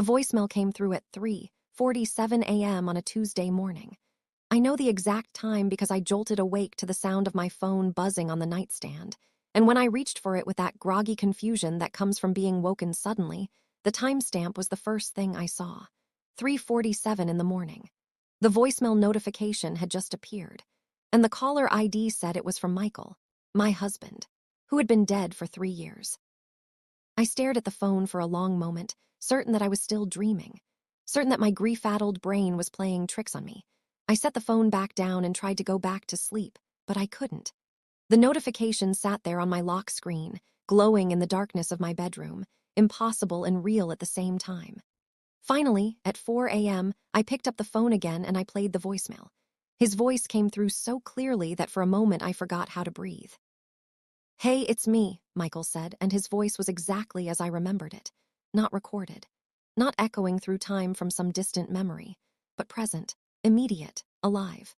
The voicemail came through at 3:47 a.m. on a Tuesday morning. I know the exact time because I jolted awake to the sound of my phone buzzing on the nightstand, and when I reached for it with that groggy confusion that comes from being woken suddenly, the timestamp was the first thing I saw. 3:47 in the morning. The voicemail notification had just appeared, and the caller ID said it was from Michael, my husband, who had been dead for 3 years. I stared at the phone for a long moment, certain that I was still dreaming, certain that my grief-addled brain was playing tricks on me. I set the phone back down and tried to go back to sleep, but I couldn't. The notification sat there on my lock screen, glowing in the darkness of my bedroom, impossible and real at the same time. Finally, at 4 a.m., I picked up the phone again and I played the voicemail. His voice came through so clearly that for a moment I forgot how to breathe. "Hey, it's me," Michael said, and his voice was exactly as I remembered it. Not recorded. Not echoing through time from some distant memory, but present, immediate, alive.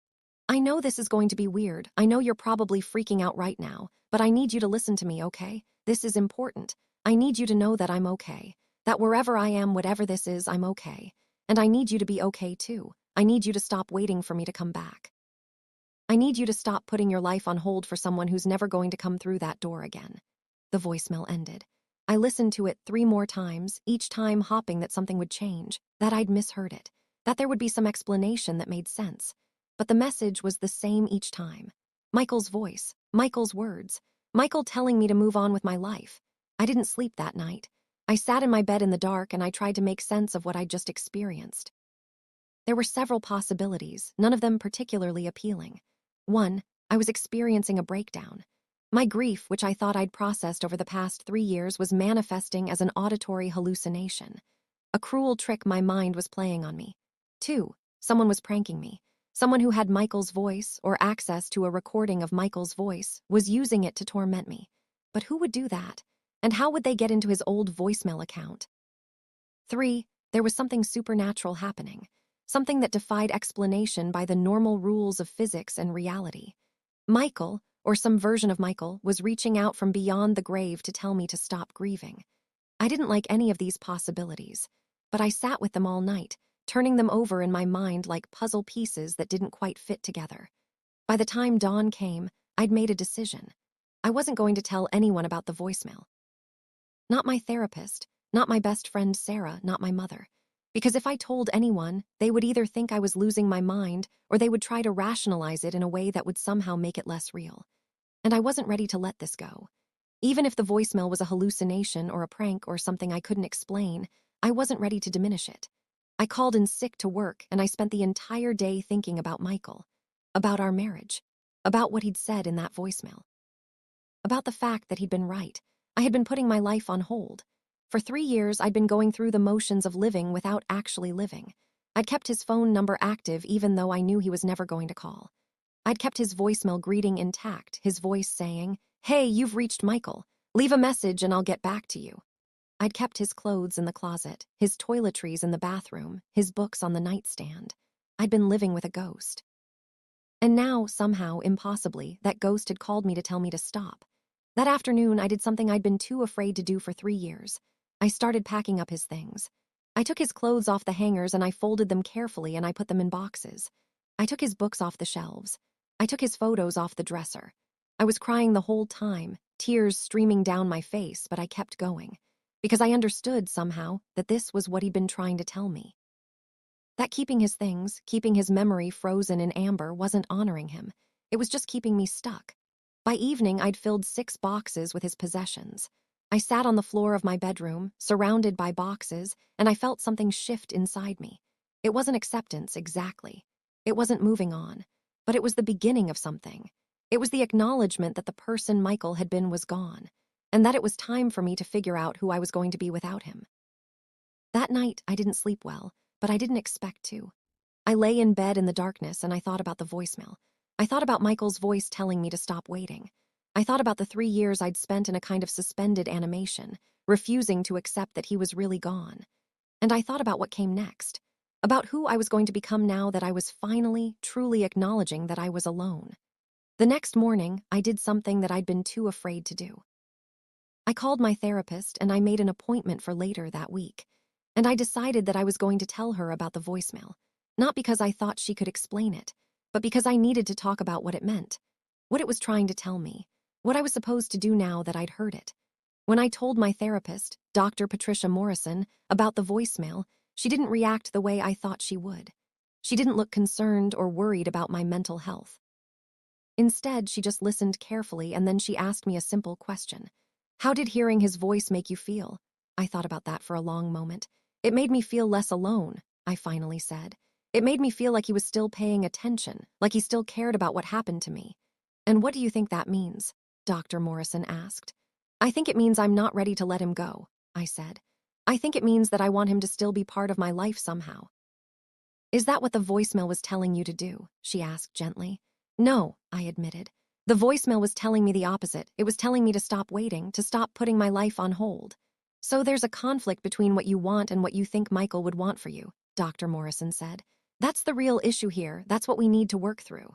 "I know this is going to be weird. I know you're probably freaking out right now, but I need you to listen to me, okay? This is important. I need you to know that I'm okay. That wherever I am, whatever this is, I'm okay. And I need you to be okay too. I need you to stop waiting for me to come back. I need you to stop putting your life on hold for someone who's never going to come through that door again." The voicemail ended. I listened to it 3 more times, each time hoping that something would change, that I'd misheard it, that there would be some explanation that made sense. But the message was the same each time. Michael's voice, Michael's words, Michael telling me to move on with my life. I didn't sleep that night. I sat in my bed in the dark and I tried to make sense of what I'd just experienced. There were several possibilities, none of them particularly appealing. 1, I was experiencing a breakdown. My grief, which I thought I'd processed over the past 3 years, was manifesting as an auditory hallucination. A cruel trick my mind was playing on me. 2, someone was pranking me. Someone who had Michael's voice, or access to a recording of Michael's voice, was using it to torment me. But who would do that? And how would they get into his old voicemail account? 3, there was something supernatural happening. Something that defied explanation by the normal rules of physics and reality. Michael, or some version of Michael, was reaching out from beyond the grave to tell me to stop grieving. I didn't like any of these possibilities, but I sat with them all night, turning them over in my mind like puzzle pieces that didn't quite fit together. By the time dawn came, I'd made a decision. I wasn't going to tell anyone about the voicemail. Not my therapist, not my best friend Sarah, not my mother. Because if I told anyone, they would either think I was losing my mind or they would try to rationalize it in a way that would somehow make it less real. And I wasn't ready to let this go. Even if the voicemail was a hallucination or a prank or something I couldn't explain, I wasn't ready to diminish it. I called in sick to work and I spent the entire day thinking about Michael, about our marriage, about what he'd said in that voicemail, about the fact that he'd been right. I had been putting my life on hold. For 3 years, I'd been going through the motions of living without actually living. I'd kept his phone number active even though I knew he was never going to call. I'd kept his voicemail greeting intact, his voice saying, "Hey, you've reached Michael. Leave a message and I'll get back to you." I'd kept his clothes in the closet, his toiletries in the bathroom, his books on the nightstand. I'd been living with a ghost. And now, somehow, impossibly, that ghost had called me to tell me to stop. That afternoon, I did something I'd been too afraid to do for 3 years. I started packing up his things. I took his clothes off the hangers and I folded them carefully and I put them in boxes. I took his books off the shelves. I took his photos off the dresser. I was crying the whole time, tears streaming down my face, but I kept going. Because I understood, somehow, that this was what he'd been trying to tell me. That keeping his things, keeping his memory frozen in amber wasn't honoring him. It was just keeping me stuck. By evening, I'd filled 6 boxes with his possessions. I sat on the floor of my bedroom, surrounded by boxes, and I felt something shift inside me. It wasn't acceptance, exactly. It wasn't moving on. But it was the beginning of something. It was the acknowledgement that the person Michael had been was gone, and that it was time for me to figure out who I was going to be without him. That night, I didn't sleep well, but I didn't expect to. I lay in bed in the darkness and I thought about the voicemail. I thought about Michael's voice telling me to stop waiting. I thought about the 3 years I'd spent in a kind of suspended animation, refusing to accept that he was really gone. And I thought about what came next, about who I was going to become now that I was finally, truly acknowledging that I was alone. The next morning, I did something that I'd been too afraid to do. I called my therapist and I made an appointment for later that week. And I decided that I was going to tell her about the voicemail, not because I thought she could explain it, but because I needed to talk about what it meant, what it was trying to tell me, what I was supposed to do now that I'd heard it. When I told my therapist, Dr. Patricia Morrison, about the voicemail, she didn't react the way I thought she would. She didn't look concerned or worried about my mental health. Instead, she just listened carefully and then she asked me a simple question. How did hearing his voice make you feel? I thought about that for a long moment. It made me feel less alone, I finally said. It made me feel like he was still paying attention, like he still cared about what happened to me. And what do you think that means? Dr. Morrison asked. I think it means I'm not ready to let him go, I said. I think it means that I want him to still be part of my life somehow. Is that what the voicemail was telling you to do? She asked gently. No, I admitted. The voicemail was telling me the opposite. It was telling me to stop waiting, to stop putting my life on hold. So there's a conflict between what you want and what you think Michael would want for you, Dr. Morrison said. That's the real issue here. That's what we need to work through.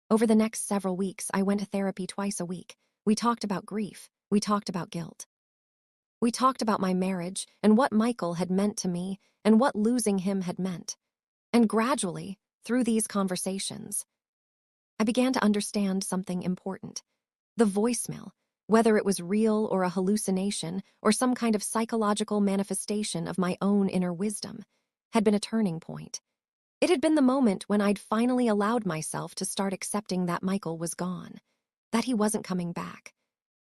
Over the next several weeks, I went to therapy twice a week. We talked about grief. We talked about guilt. We talked about my marriage and what Michael had meant to me and what losing him had meant. And gradually, through these conversations, I began to understand something important. The voicemail, whether it was real or a hallucination or some kind of psychological manifestation of my own inner wisdom, had been a turning point. It had been the moment when I'd finally allowed myself to start accepting that Michael was gone, that he wasn't coming back,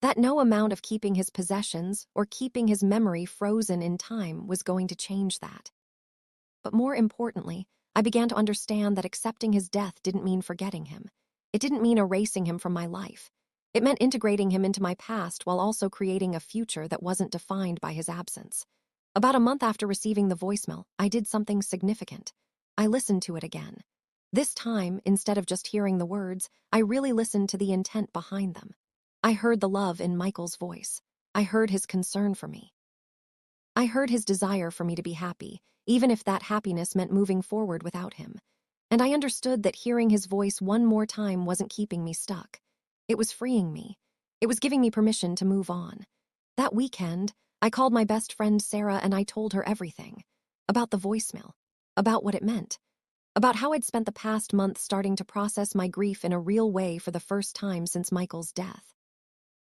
that no amount of keeping his possessions or keeping his memory frozen in time was going to change that. But more importantly, I began to understand that accepting his death didn't mean forgetting him. It didn't mean erasing him from my life. It meant integrating him into my past while also creating a future that wasn't defined by his absence. About a month after receiving the voicemail, I did something significant. I listened to it again. This time, instead of just hearing the words, I really listened to the intent behind them. I heard the love in Michael's voice. I heard his concern for me. I heard his desire for me to be happy, even if that happiness meant moving forward without him. And I understood that hearing his voice one more time wasn't keeping me stuck. It was freeing me. It was giving me permission to move on. That weekend, I called my best friend Sarah and I told her everything. About the voicemail. About what it meant. About how I'd spent the past month starting to process my grief in a real way for the first time since Michael's death.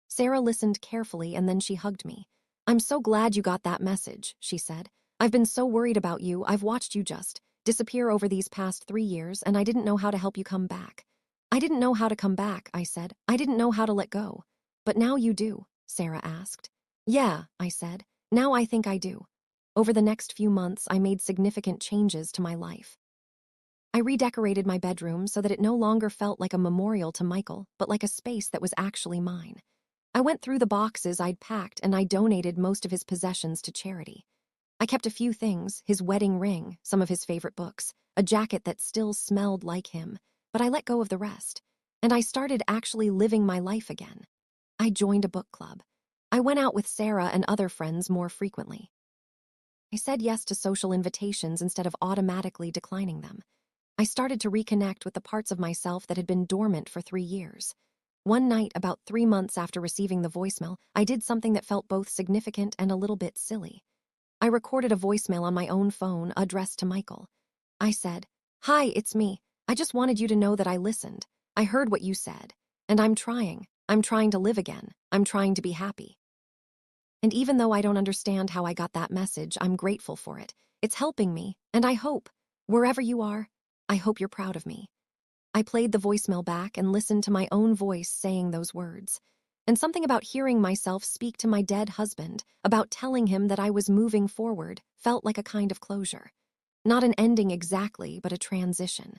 Sarah listened carefully and then she hugged me. I'm so glad you got that message, she said. I've been so worried about you. I've watched you just disappear over these past 3 years, and I didn't know how to help you come back. I didn't know how to come back, I said. I didn't know how to let go. But now you do, Sarah asked. Yeah, I said. Now I think I do. Over the next few months, I made significant changes to my life. I redecorated my bedroom so that it no longer felt like a memorial to Michael, but like a space that was actually mine. I went through the boxes I'd packed and I donated most of his possessions to charity. I kept a few things, his wedding ring, some of his favorite books, a jacket that still smelled like him, but I let go of the rest. And I started actually living my life again. I joined a book club. I went out with Sarah and other friends more frequently. I said yes to social invitations instead of automatically declining them. I started to reconnect with the parts of myself that had been dormant for 3 years. One night, about 3 months after receiving the voicemail, I did something that felt both significant and a little bit silly. I recorded a voicemail on my own phone addressed to Michael. I said, "Hi, it's me. I just wanted you to know that I listened. I heard what you said. And I'm trying. I'm trying to live again. I'm trying to be happy." And even though I don't understand how I got that message, I'm grateful for it. It's helping me, and I hope, wherever you are, I hope you're proud of me. I played the voicemail back and listened to my own voice saying those words. And something about hearing myself speak to my dead husband, about telling him that I was moving forward, felt like a kind of closure. Not an ending exactly, but a transition.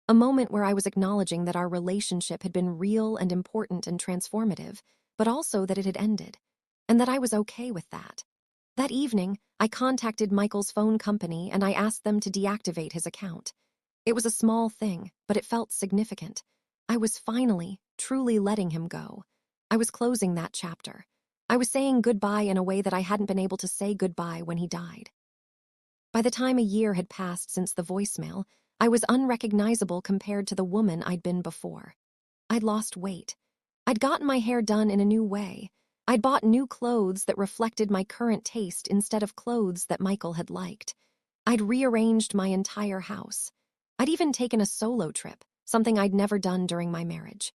A moment where I was acknowledging that our relationship had been real and important and transformative, but also that it had ended, and that I was okay with that. That evening, I contacted Michael's phone company and I asked them to deactivate his account. It was a small thing, but it felt significant. I was finally, truly letting him go. I was closing that chapter. I was saying goodbye in a way that I hadn't been able to say goodbye when he died. By the time a year had passed since the voicemail, I was unrecognizable compared to the woman I'd been before. I'd lost weight. I'd gotten my hair done in a new way. I'd bought new clothes that reflected my current taste instead of clothes that Michael had liked. I'd rearranged my entire house. I'd even taken a solo trip, something I'd never done during my marriage.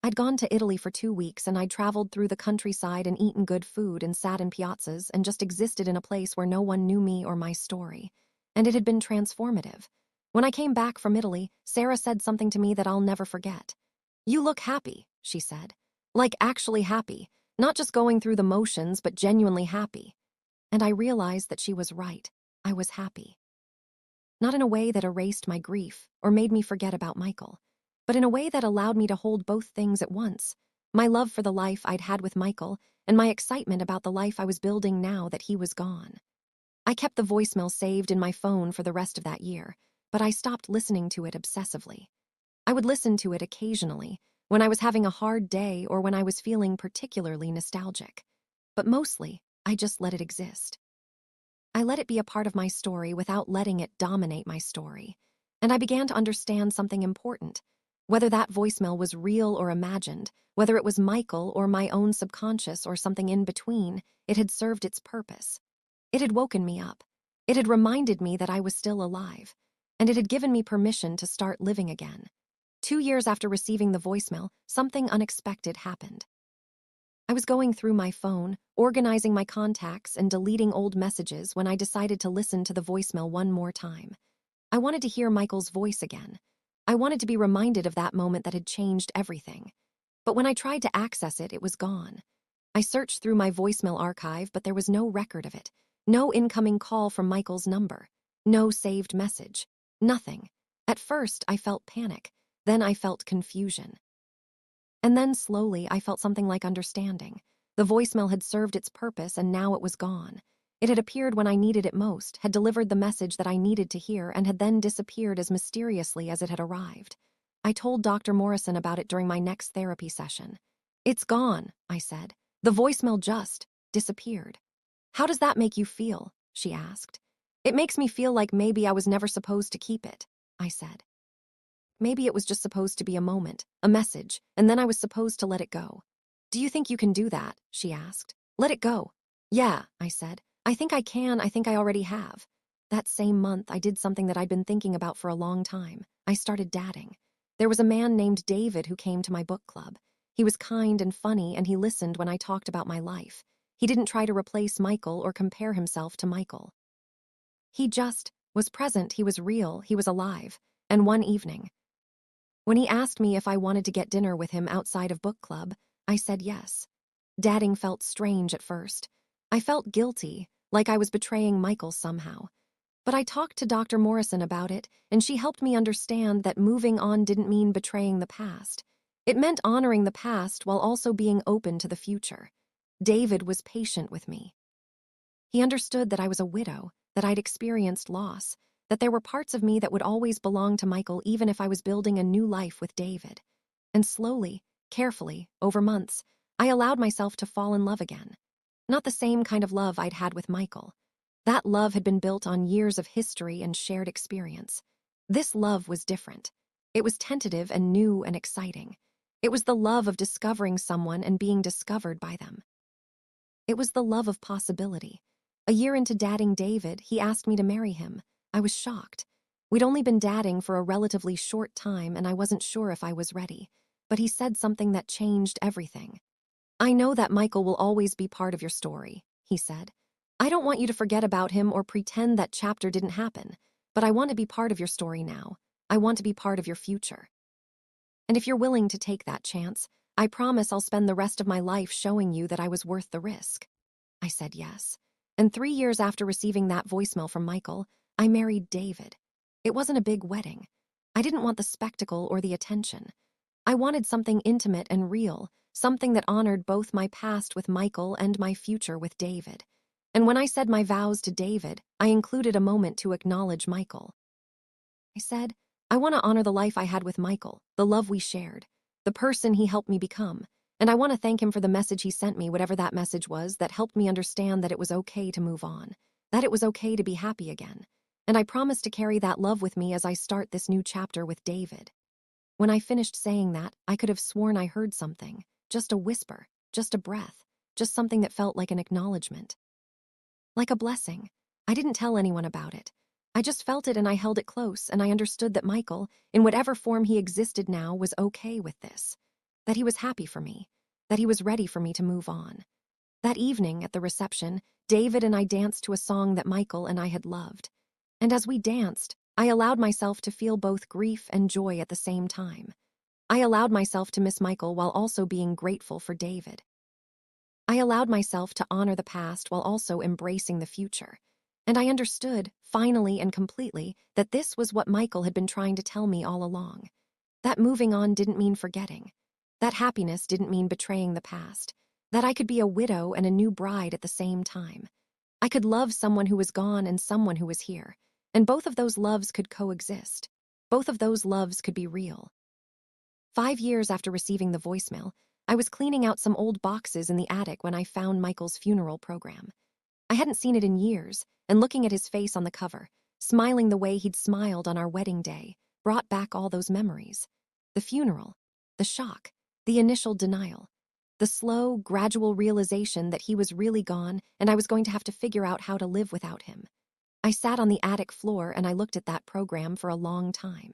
I'd gone to Italy for 2 weeks and I'd traveled through the countryside and eaten good food and sat in piazzas and just existed in a place where no one knew me or my story. And it had been transformative. When I came back from Italy, Sarah said something to me that I'll never forget. "You look happy," she said. "Like actually happy. Not just going through the motions, but genuinely happy." And I realized that she was right. I was happy. Not in a way that erased my grief or made me forget about Michael, but in a way that allowed me to hold both things at once: my love for the life I'd had with Michael and my excitement about the life I was building now that he was gone. I kept the voicemail saved in my phone for the rest of that year, but I stopped listening to it obsessively. I would listen to it occasionally, when I was having a hard day or when I was feeling particularly nostalgic. But mostly, I just let it exist. I let it be a part of my story without letting it dominate my story. And I began to understand something important. Whether that voicemail was real or imagined, whether it was Michael or my own subconscious or something in between, it had served its purpose. It had woken me up. It had reminded me that I was still alive. And it had given me permission to start living again. 2 years after receiving the voicemail, something unexpected happened. I was going through my phone, organizing my contacts and deleting old messages when I decided to listen to the voicemail one more time. I wanted to hear Michael's voice again. I wanted to be reminded of that moment that had changed everything. But when I tried to access it, it was gone. I searched through my voicemail archive, but there was no record of it. No incoming call from Michael's number. No saved message. Nothing. At first, I felt panic. Then I felt confusion. And then slowly, I felt something like understanding. The voicemail had served its purpose and now it was gone. It had appeared when I needed it most, had delivered the message that I needed to hear, and had then disappeared as mysteriously as it had arrived. I told Dr. Morrison about it during my next therapy session. "It's gone," I said. "The voicemail just disappeared." "How does that make you feel?" she asked. "It makes me feel like maybe I was never supposed to keep it," I said. Maybe it was just supposed to be a moment, a message, and then I was supposed to let it go. "Do you think you can do that?" she asked. "Let it go." "Yeah," I said. "I think I can. I think I already have." That same month, I did something that I'd been thinking about for a long time. I started dating. There was a man named David who came to my book club. He was kind and funny, and he listened when I talked about my life. He didn't try to replace Michael or compare himself to Michael. He just was present. He was real. He was alive. And one evening, when he asked me if I wanted to get dinner with him outside of book club, I said yes. Dating felt strange at first. I felt guilty, like I was betraying Michael somehow. But I talked to Dr. Morrison about it, and she helped me understand that moving on didn't mean betraying the past. It meant honoring the past while also being open to the future. David was patient with me. He understood that I was a widow, that I'd experienced loss, that there were parts of me that would always belong to Michael even if I was building a new life with David. And slowly, carefully, over months, I allowed myself to fall in love again. Not the same kind of love I'd had with Michael. That love had been built on years of history and shared experience. This love was different. It was tentative and new and exciting. It was the love of discovering someone and being discovered by them. It was the love of possibility. A year into dating David, he asked me to marry him. I was shocked. We'd only been dating for a relatively short time, and I wasn't sure if I was ready. But he said something that changed everything. "I know that Michael will always be part of your story," he said. "I don't want you to forget about him or pretend that chapter didn't happen, but I want to be part of your story now. I want to be part of your future. And if you're willing to take that chance, I promise I'll spend the rest of my life showing you that I was worth the risk." I said yes. And 3 years after receiving that voicemail from Michael, I married David. It wasn't a big wedding. I didn't want the spectacle or the attention. I wanted something intimate and real, something that honored both my past with Michael and my future with David. And when I said my vows to David, I included a moment to acknowledge Michael. I said, "I want to honor the life I had with Michael, the love we shared, the person he helped me become. And I want to thank him for the message he sent me, whatever that message was, that helped me understand that it was okay to move on, that it was okay to be happy again. And I promise to carry that love with me as I start this new chapter with David." When I finished saying that, I could have sworn I heard something, just a whisper, just a breath. just something that felt like an acknowledgement. Like a blessing. I didn't tell anyone about it. I just felt it and I held it close, and I understood that Michael, in whatever form he existed now, was okay with this. That he was happy for me. That he was ready for me to move on. That evening at the reception, David and I danced to a song that Michael and I had loved. And as we danced, I allowed myself to feel both grief and joy at the same time. I allowed myself to miss Michael while also being grateful for David. I allowed myself to honor the past while also embracing the future. And I understood, finally and completely, that this was what Michael had been trying to tell me all along. That moving on didn't mean forgetting. That happiness didn't mean betraying the past. That I could be a widow and a new bride at the same time. I could love someone who was gone and someone who was here. And both of those loves could coexist. Both of those loves could be real. 5 years after receiving the voicemail, I was cleaning out some old boxes in the attic when I found Michael's funeral program. I hadn't seen it in years, and looking at his face on the cover, smiling the way he'd smiled on our wedding day, brought back all those memories. The funeral, the shock, the initial denial, the slow, gradual realization that he was really gone and I was going to have to figure out how to live without him. I sat on the attic floor and I looked at that program for a long time.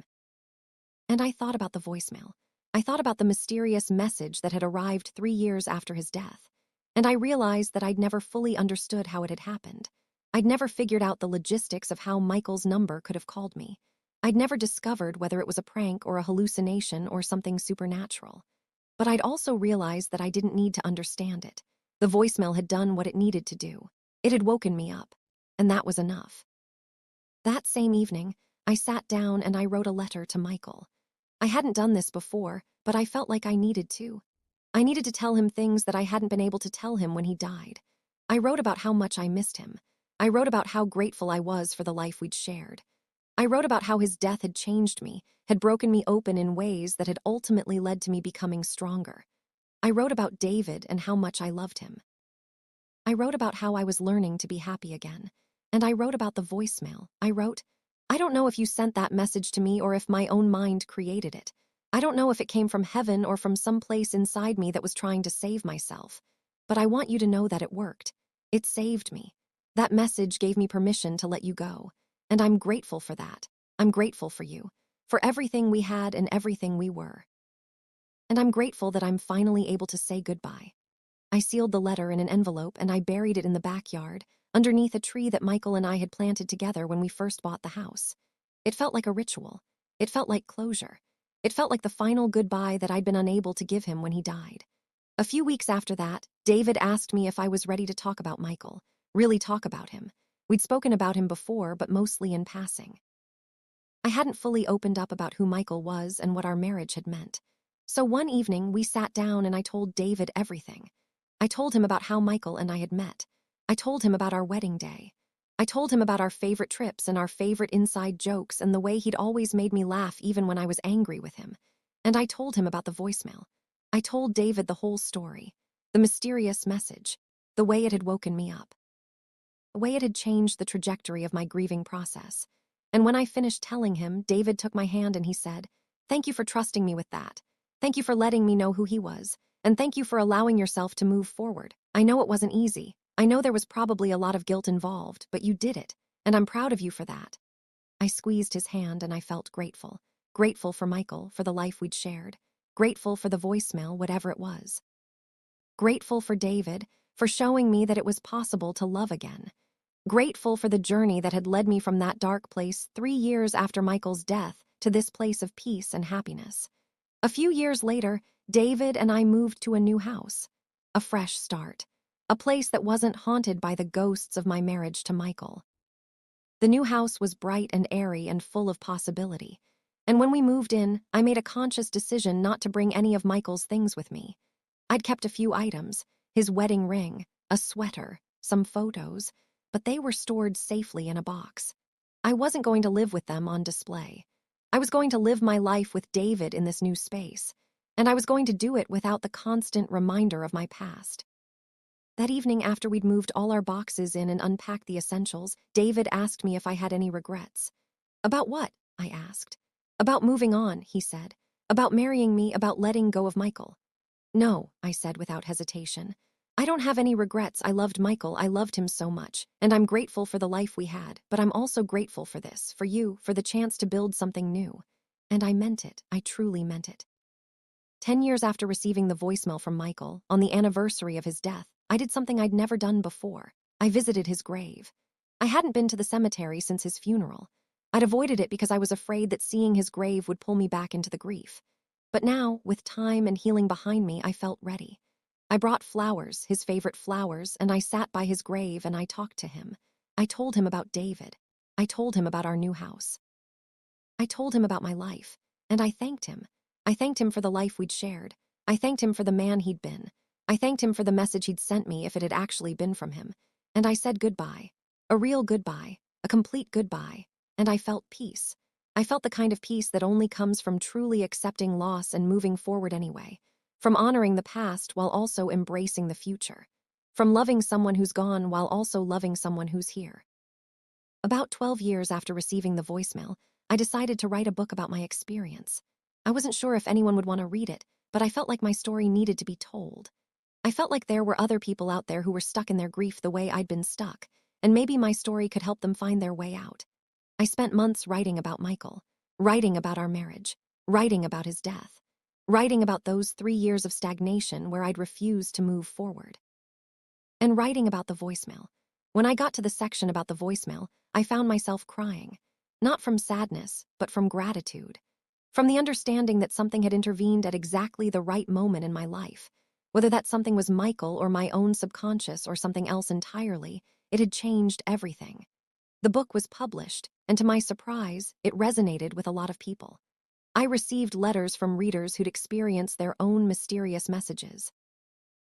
And I thought about the voicemail. I thought about the mysterious message that had arrived 3 years after his death. And I realized that I'd never fully understood how it had happened. I'd never figured out the logistics of how Michael's number could have called me. I'd never discovered whether it was a prank or a hallucination or something supernatural. But I'd also realized that I didn't need to understand it. The voicemail had done what it needed to do. It had woken me up. And that was enough. That same evening, I sat down and I wrote a letter to Michael. I hadn't done this before, but I felt like I needed to. I needed to tell him things that I hadn't been able to tell him when he died. I wrote about how much I missed him. I wrote about how grateful I was for the life we'd shared. I wrote about how his death had changed me, had broken me open in ways that had ultimately led to me becoming stronger. I wrote about David and how much I loved him. I wrote about how I was learning to be happy again. And I wrote about the voicemail. I wrote, I don't know if you sent that message to me or if my own mind created it. I don't know if it came from heaven or from some place inside me that was trying to save myself. But I want you to know that it worked. It saved me. That message gave me permission to let you go. And I'm grateful for that. I'm grateful for you. For everything we had and everything we were. And I'm grateful that I'm finally able to say goodbye. I sealed the letter in an envelope and I buried it in the backyard, underneath a tree that Michael and I had planted together when we first bought the house. It felt like a ritual. It felt like closure. It felt like the final goodbye that I'd been unable to give him when he died. A few weeks after that, David asked me if I was ready to talk about Michael, really talk about him. We'd spoken about him before, but mostly in passing. I hadn't fully opened up about who Michael was and what our marriage had meant. So one evening, we sat down and I told David everything. I told him about how Michael and I had met. I told him about our wedding day. I told him about our favorite trips and our favorite inside jokes and the way he'd always made me laugh even when I was angry with him. And I told him about the voicemail. I told David the whole story, the mysterious message, the way it had woken me up, the way it had changed the trajectory of my grieving process. And when I finished telling him, David took my hand and he said, "Thank you for trusting me with that. Thank you for letting me know who he was. And thank you for allowing yourself to move forward. I know it wasn't easy. I know there was probably a lot of guilt involved, but you did it, and I'm proud of you for that." I squeezed his hand and I felt grateful. Grateful for Michael, for the life we'd shared. Grateful for the voicemail, whatever it was. Grateful for David, for showing me that it was possible to love again. Grateful for the journey that had led me from that dark place 3 years after Michael's death to this place of peace and happiness. A few years later, David and I moved to a new house. A fresh start. A place that wasn't haunted by the ghosts of my marriage to Michael. The new house was bright and airy and full of possibility. And when we moved in, I made a conscious decision not to bring any of Michael's things with me. I'd kept a few items, his wedding ring, a sweater, some photos, but they were stored safely in a box. I wasn't going to live with them on display. I was going to live my life with David in this new space, and I was going to do it without the constant reminder of my past. That evening, after we'd moved all our boxes in and unpacked the essentials, David asked me if I had any regrets. "About what?" I asked. "About moving on," he said. "About marrying me, about letting go of Michael." "No," I said without hesitation. I don't have any regrets. I loved Michael. I loved him so much. And I'm grateful for the life we had. But I'm also grateful for this, for you, for the chance to build something new. And I meant it. I truly meant it. 10 years after receiving the voicemail from Michael, on the anniversary of his death, I did something I'd never done before. I visited his grave. I hadn't been to the cemetery since his funeral. I'd avoided it because I was afraid that seeing his grave would pull me back into the grief. But now, with time and healing behind me, I felt ready. I brought flowers, his favorite flowers, and I sat by his grave and I talked to him. I told him about David. I told him about our new house. I told him about my life, and I thanked him. I thanked him for the life we'd shared. I thanked him for the man he'd been. I thanked him for the message he'd sent me if it had actually been from him. And I said goodbye. A real goodbye. A complete goodbye. And I felt peace. I felt the kind of peace that only comes from truly accepting loss and moving forward anyway. From honoring the past while also embracing the future. From loving someone who's gone while also loving someone who's here. About 12 years after receiving the voicemail, I decided to write a book about my experience. I wasn't sure if anyone would want to read it, but I felt like my story needed to be told. I felt like there were other people out there who were stuck in their grief the way I'd been stuck, and maybe my story could help them find their way out. I spent months writing about Michael, writing about our marriage, writing about his death, writing about those 3 years of stagnation where I'd refused to move forward. And writing about the voicemail. When I got to the section about the voicemail, I found myself crying. Not from sadness, but from gratitude. From the understanding that something had intervened at exactly the right moment in my life. Whether that something was Michael or my own subconscious or something else entirely, it had changed everything. The book was published, and to my surprise, it resonated with a lot of people. I received letters from readers who'd experienced their own mysterious messages.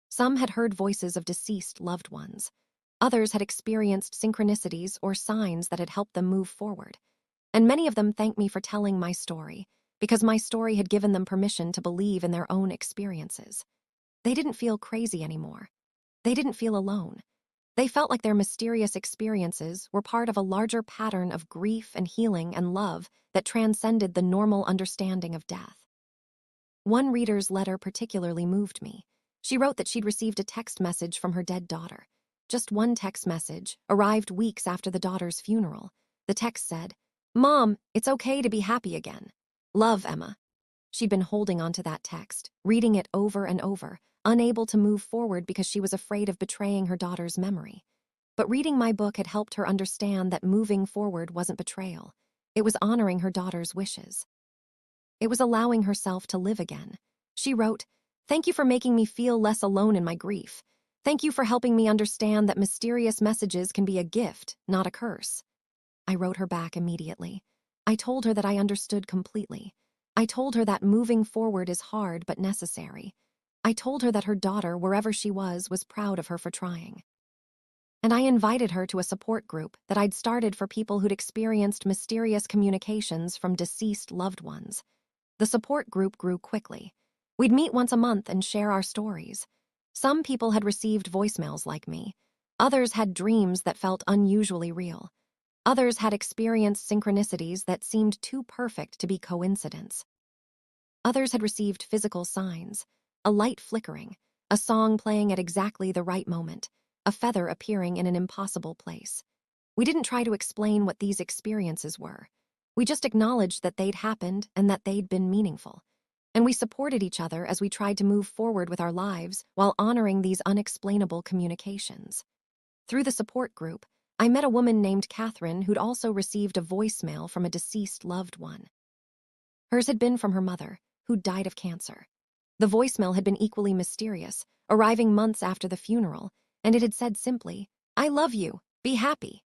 Some had heard voices of deceased loved ones. Others had experienced synchronicities or signs that had helped them move forward. And many of them thanked me for telling my story, because my story had given them permission to believe in their own experiences. They didn't feel crazy anymore. They didn't feel alone. They felt like their mysterious experiences were part of a larger pattern of grief and healing and love that transcended the normal understanding of death. One reader's letter particularly moved me. She wrote that she'd received a text message from her dead daughter. Just one text message, arrived weeks after the daughter's funeral. The text said, "Mom, it's okay to be happy again. Love, Emma." She'd been holding onto that text, reading it over and over, unable to move forward because she was afraid of betraying her daughter's memory. But reading my book had helped her understand that moving forward wasn't betrayal. It was honoring her daughter's wishes. It was allowing herself to live again. She wrote, "Thank you for making me feel less alone in my grief. Thank you for helping me understand that mysterious messages can be a gift, not a curse." I wrote her back immediately. I told her that I understood completely. I told her that moving forward is hard but necessary. I told her that her daughter, wherever she was proud of her for trying. And I invited her to a support group that I'd started for people who'd experienced mysterious communications from deceased loved ones. The support group grew quickly. We'd meet once a month and share our stories. Some people had received voicemails like me. Others had dreams that felt unusually real. Others had experienced synchronicities that seemed too perfect to be coincidence. Others had received physical signs, a light flickering, a song playing at exactly the right moment, a feather appearing in an impossible place. We didn't try to explain what these experiences were. We just acknowledged that they'd happened and that they'd been meaningful. And we supported each other as we tried to move forward with our lives while honoring these unexplainable communications. Through the support group, I met a woman named Catherine who'd also received a voicemail from a deceased loved one. Hers had been from her mother, who'd died of cancer. The voicemail had been equally mysterious, arriving months after the funeral, and it had said simply, "I love you, be happy."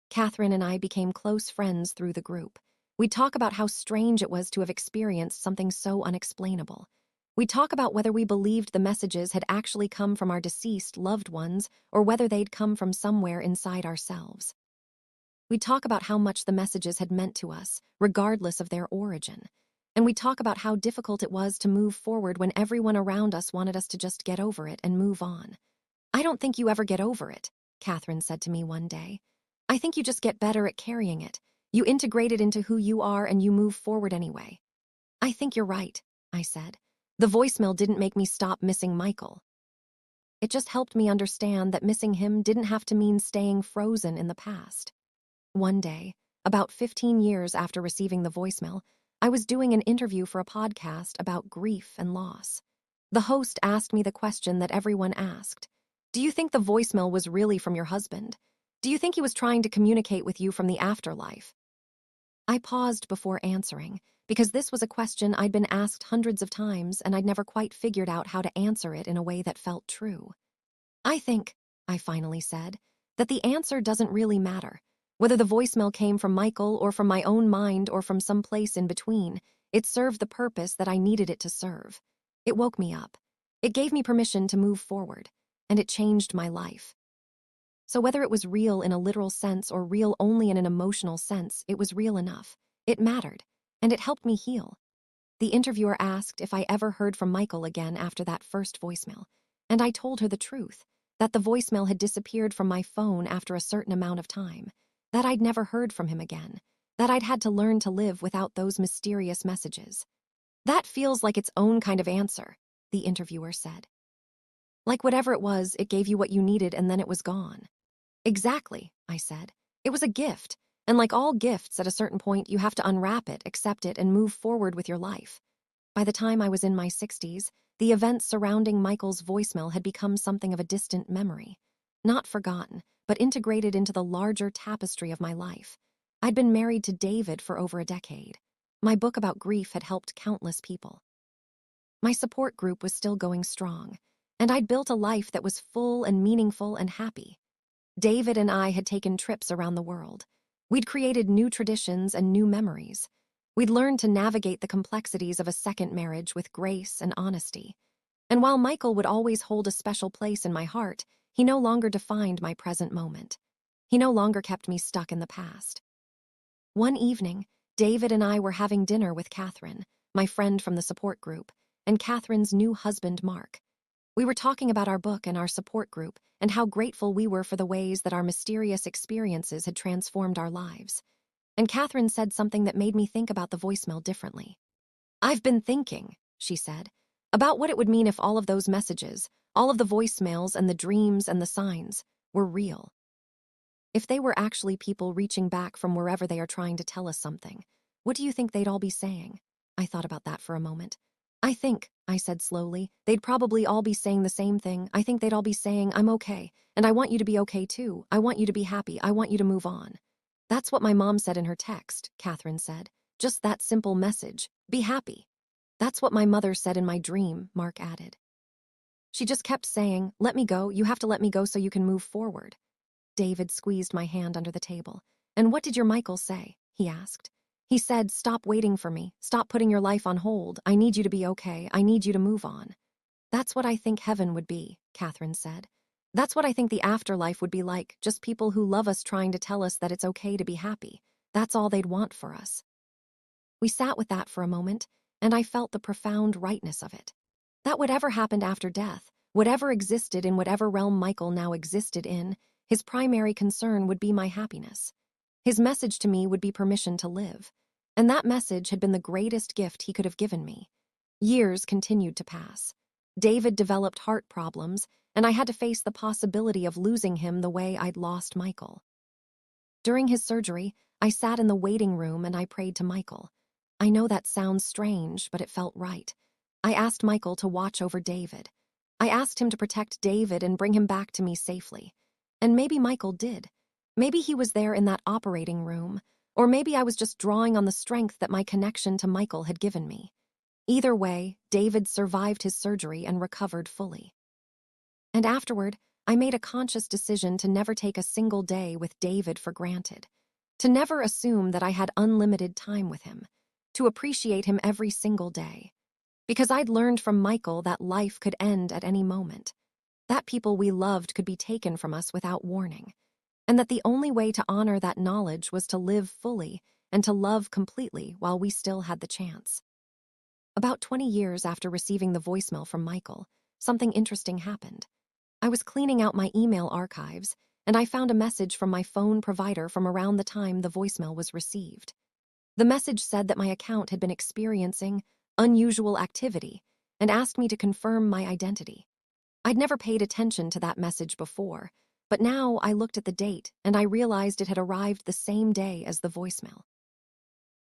Catherine and I became close friends through the group. We'd talk about how strange it was to have experienced something so unexplainable. We'd talk about whether we believed the messages had actually come from our deceased loved ones or whether they'd come from somewhere inside ourselves. We'd talk about how much the messages had meant to us, regardless of their origin. And we'd talk about how difficult it was to move forward when everyone around us wanted us to just get over it and move on. "I don't think you ever get over it," Catherine said to me one day. "I think you just get better at carrying it. You integrate it into who you are and you move forward anyway." "I think you're right," I said. The voicemail didn't make me stop missing Michael. It just helped me understand that missing him didn't have to mean staying frozen in the past. One day, about 15 years after receiving the voicemail, I was doing an interview for a podcast about grief and loss. The host asked me the question that everyone asked. Do you think the voicemail was really from your husband? Do you think he was trying to communicate with you from the afterlife? I paused before answering, because this was a question I'd been asked hundreds of times and I'd never quite figured out how to answer it in a way that felt true. I think, I finally said, that the answer doesn't really matter. Whether the voicemail came from Michael or from my own mind or from some place in between, it served the purpose that I needed it to serve. It woke me up. It gave me permission to move forward, and it changed my life. So whether it was real in a literal sense or real only in an emotional sense, it was real enough. It mattered, and it helped me heal. The interviewer asked if I ever heard from Michael again after that first voicemail, and I told her the truth, that the voicemail had disappeared from my phone after a certain amount of time, that I'd never heard from him again, that I'd had to learn to live without those mysterious messages. That feels like its own kind of answer, the interviewer said. Like whatever it was, it gave you what you needed and then it was gone. Exactly, I said. It was a gift, and like all gifts, at a certain point you have to unwrap it, accept it, and move forward with your life. By the time I was in my 60s, the events surrounding Michael's voicemail had become something of a distant memory. Not forgotten, but integrated into the larger tapestry of my life. I'd been married to David for over a decade. My book about grief had helped countless people. My support group was still going strong, and I'd built a life that was full and meaningful and happy. David and I had taken trips around the world. We'd created new traditions and new memories. We'd learned to navigate the complexities of a second marriage with grace and honesty. And while Michael would always hold a special place in my heart, he no longer defined my present moment. He no longer kept me stuck in the past. One evening, David and I were having dinner with Catherine, my friend from the support group, and Catherine's new husband, Mark. We were talking about our book and our support group and how grateful we were for the ways that our mysterious experiences had transformed our lives. And Catherine said something that made me think about the voicemail differently. I've been thinking, she said, about what it would mean if all of those messages, all of the voicemails and the dreams and the signs, were real. If they were actually people reaching back from wherever they are trying to tell us something, what do you think they'd all be saying? I thought about that for a moment. I said slowly, they'd probably all be saying the same thing. I think they'd all be saying, I'm okay, and I want you to be okay too. I want you to be happy. I want you to move on. That's what my mom said in her text, Catherine said. Just that simple message. Be happy. That's what my mother said in my dream, Mark added. She just kept saying, let me go. You have to let me go so you can move forward. David squeezed my hand under the table. And what did your Michael say? He asked. He said, stop waiting for me. Stop putting your life on hold. I need you to be okay. I need you to move on. That's what I think heaven would be, Catherine said. That's what I think the afterlife would be like, just people who love us trying to tell us that it's okay to be happy. That's all they'd want for us. We sat with that for a moment, and I felt the profound rightness of it. That whatever happened after death, whatever existed in whatever realm Michael now existed in, his primary concern would be my happiness. His message to me would be permission to live, and that message had been the greatest gift he could have given me. Years continued to pass. David developed heart problems, and I had to face the possibility of losing him the way I'd lost Michael. During his surgery, I sat in the waiting room and I prayed to Michael. I know that sounds strange, but it felt right. I asked Michael to watch over David. I asked him to protect David and bring him back to me safely. And maybe Michael did. Maybe he was there in that operating room, or maybe I was just drawing on the strength that my connection to Michael had given me. Either way, David survived his surgery and recovered fully. And afterward, I made a conscious decision to never take a single day with David for granted, to never assume that I had unlimited time with him, to appreciate him every single day. Because I'd learned from Michael that life could end at any moment, that people we loved could be taken from us without warning, and that the only way to honor that knowledge was to live fully and to love completely while we still had the chance. About 20 years after receiving the voicemail from Michael, something interesting happened. I was cleaning out my email archives, and I found a message from my phone provider from around the time the voicemail was received. The message said that my account had been experiencing unusual activity and asked me to confirm my identity. I'd never paid attention to that message before, but now I looked at the date and I realized it had arrived the same day as the voicemail.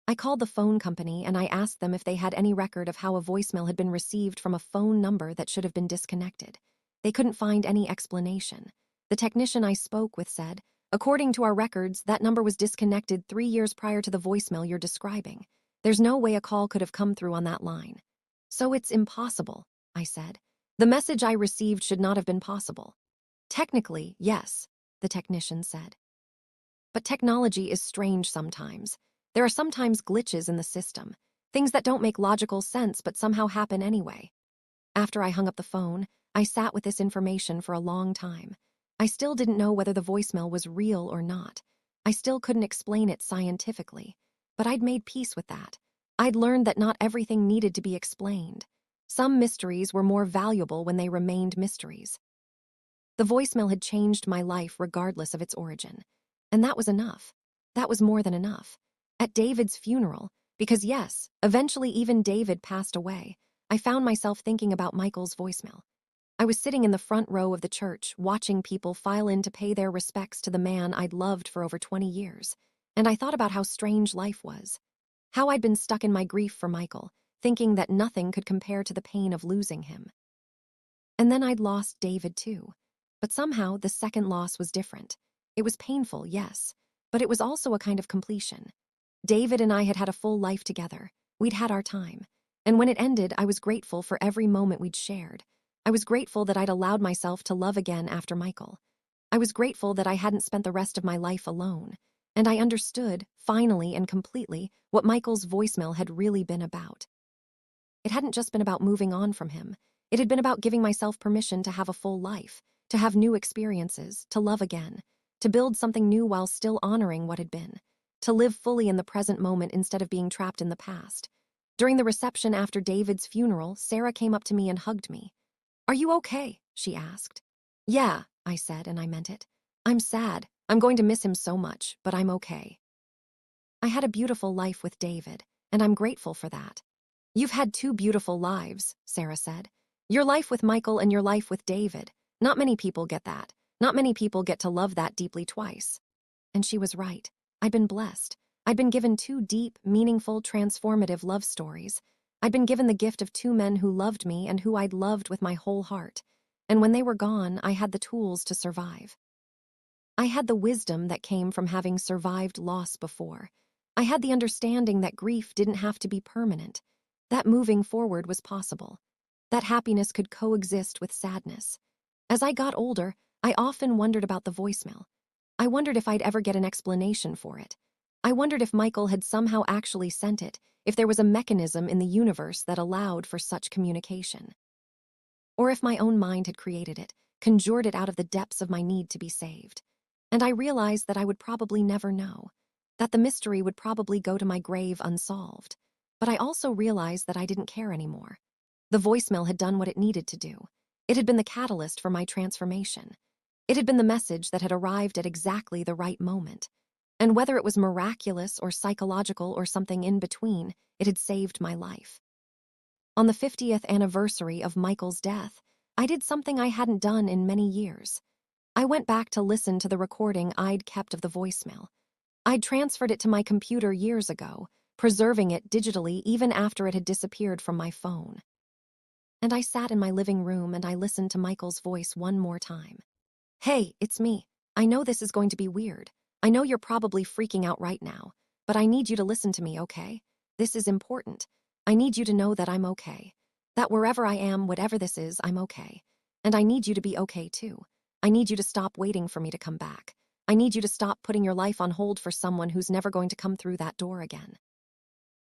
I called the phone company and I asked them if they had any record of how a voicemail had been received from a phone number that should have been disconnected. They couldn't find any explanation. The technician I spoke with said, "According to our records, that number was disconnected 3 years prior to the voicemail you're describing. There's no way a call could have come through on that line." "So it's impossible," I said. "The message I received should not have been possible." "Technically, yes," the technician said. "But technology is strange sometimes. There are sometimes glitches in the system, things that don't make logical sense but somehow happen anyway." After I hung up the phone, I sat with this information for a long time. I still didn't know whether the voicemail was real or not. I still couldn't explain it scientifically. But I'd made peace with that. I'd learned that not everything needed to be explained. Some mysteries were more valuable when they remained mysteries. The voicemail had changed my life regardless of its origin. And that was enough. That was more than enough. At David's funeral, because yes, eventually even David passed away, I found myself thinking about Michael's voicemail. I was sitting in the front row of the church, watching people file in to pay their respects to the man I'd loved for over 20 years, and I thought about how strange life was. How I'd been stuck in my grief for Michael, thinking that nothing could compare to the pain of losing him. And then I'd lost David too. But somehow the second loss was different. It was painful, yes, but it was also a kind of completion. David and I had had a full life together. We'd had our time. And when it ended, I was grateful for every moment we'd shared. I was grateful that I'd allowed myself to love again after Michael. I was grateful that I hadn't spent the rest of my life alone. And I understood, finally and completely, what Michael's voicemail had really been about. It hadn't just been about moving on from him. It had been about giving myself permission to have a full life, to have new experiences, to love again, to build something new while still honoring what had been, to live fully in the present moment instead of being trapped in the past. During the reception after David's funeral, Sarah came up to me and hugged me. "Are you okay?" she asked. "Yeah," I said, and I meant it. "I'm sad. I'm going to miss him so much, but I'm okay." I had a beautiful life with David, and I'm grateful for that. "You've had 2 beautiful lives," Sarah said. "Your life with Michael and your life with David. Not many people get that. Not many people get to love that deeply twice." And she was right. I'd been blessed. I'd been given 2 deep, meaningful, transformative love stories. I'd been given the gift of 2 men who loved me and who I'd loved with my whole heart. And when they were gone, I had the tools to survive. I had the wisdom that came from having survived loss before. I had the understanding that grief didn't have to be permanent, that moving forward was possible, that happiness could coexist with sadness. As I got older, I often wondered about the voicemail. I wondered if I'd ever get an explanation for it. I wondered if Michael had somehow actually sent it, if there was a mechanism in the universe that allowed for such communication. Or if my own mind had created it, conjured it out of the depths of my need to be saved. And I realized that I would probably never know, that the mystery would probably go to my grave unsolved. But I also realized that I didn't care anymore. The voicemail had done what it needed to do. It had been the catalyst for my transformation. It had been the message that had arrived at exactly the right moment. And whether it was miraculous or psychological or something in between, it had saved my life. On the 50th anniversary of Michael's death, I did something I hadn't done in many years. I went back to listen to the recording I'd kept of the voicemail. I'd transferred it to my computer years ago, preserving it digitally even after it had disappeared from my phone. And I sat in my living room and I listened to Michael's voice one more time. "Hey, it's me. I know this is going to be weird. I know you're probably freaking out right now, but I need you to listen to me, okay? This is important. I need you to know that I'm okay. That wherever I am, whatever this is, I'm okay. And I need you to be okay too. I need you to stop waiting for me to come back. I need you to stop putting your life on hold for someone who's never going to come through that door again."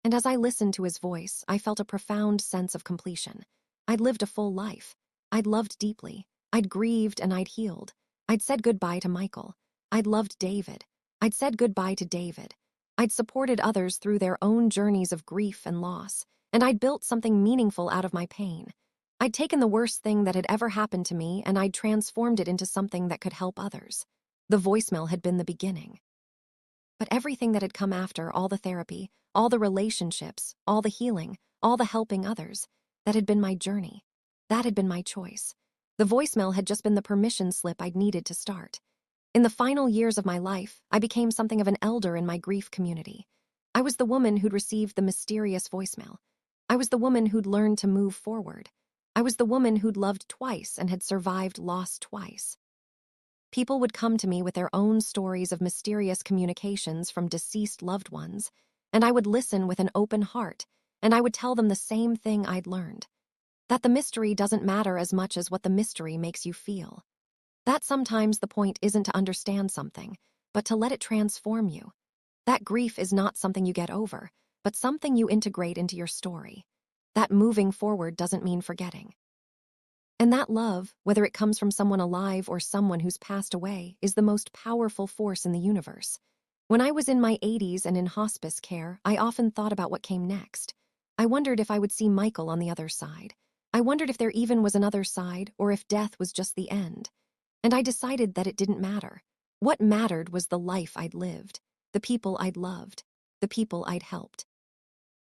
And as I listened to his voice, I felt a profound sense of completion. I'd lived a full life. I'd loved deeply. I'd grieved and I'd healed. I'd said goodbye to Michael. I'd loved David. I'd said goodbye to David. I'd supported others through their own journeys of grief and loss, and I'd built something meaningful out of my pain. I'd taken the worst thing that had ever happened to me and I'd transformed it into something that could help others. The voicemail had been the beginning. But everything that had come after, all the therapy, all the relationships, all the healing, all the helping others, that had been my journey. That had been my choice. The voicemail had just been the permission slip I'd needed to start. In the final years of my life, I became something of an elder in my grief community. I was the woman who'd received the mysterious voicemail. I was the woman who'd learned to move forward. I was the woman who'd loved twice and had survived loss twice. People would come to me with their own stories of mysterious communications from deceased loved ones, and I would listen with an open heart, and I would tell them the same thing I'd learned. That the mystery doesn't matter as much as what the mystery makes you feel. That sometimes the point isn't to understand something, but to let it transform you. That grief is not something you get over, but something you integrate into your story. That moving forward doesn't mean forgetting. And that love, whether it comes from someone alive or someone who's passed away, is the most powerful force in the universe. When I was in my 80s and in hospice care, I often thought about what came next. I wondered if I would see Michael on the other side. I wondered if there even was another side, or if death was just the end. And I decided that it didn't matter. What mattered was the life I'd lived, the people I'd loved, the people I'd helped.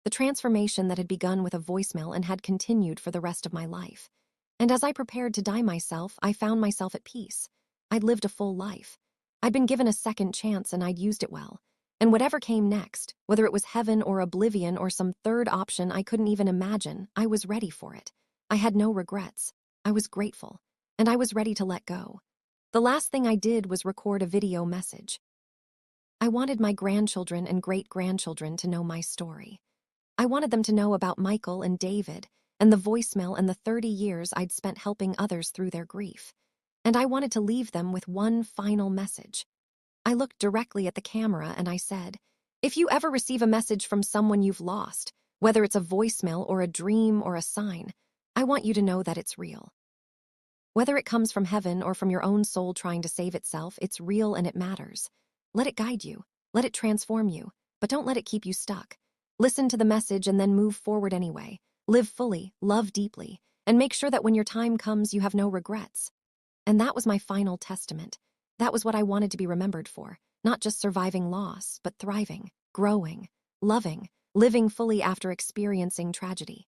The transformation that had begun with a voicemail and had continued for the rest of my life. And as I prepared to die myself, I found myself at peace. I'd lived a full life. I'd been given a second chance and I'd used it well. And whatever came next, whether it was heaven or oblivion or some third option I couldn't even imagine, I was ready for it. I had no regrets. I was grateful. And I was ready to let go. The last thing I did was record a video message. I wanted my grandchildren and great-grandchildren to know my story. I wanted them to know about Michael and David and the voicemail and the 30 years I'd spent helping others through their grief. And I wanted to leave them with one final message. I looked directly at the camera and I said, if you ever receive a message from someone you've lost, whether it's a voicemail or a dream or a sign, I want you to know that it's real. Whether it comes from heaven or from your own soul trying to save itself, it's real and it matters. Let it guide you. Let it transform you. But don't let it keep you stuck. Listen to the message and then move forward anyway. Live fully, love deeply, and make sure that when your time comes, you have no regrets. And that was my final testament. That was what I wanted to be remembered for. Not just surviving loss, but thriving, growing, loving, living fully after experiencing tragedy.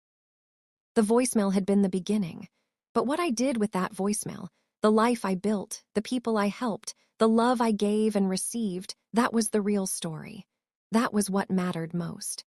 The voicemail had been the beginning. But what I did with that voicemail, the life I built, the people I helped, the love I gave and received, that was the real story. That was what mattered most.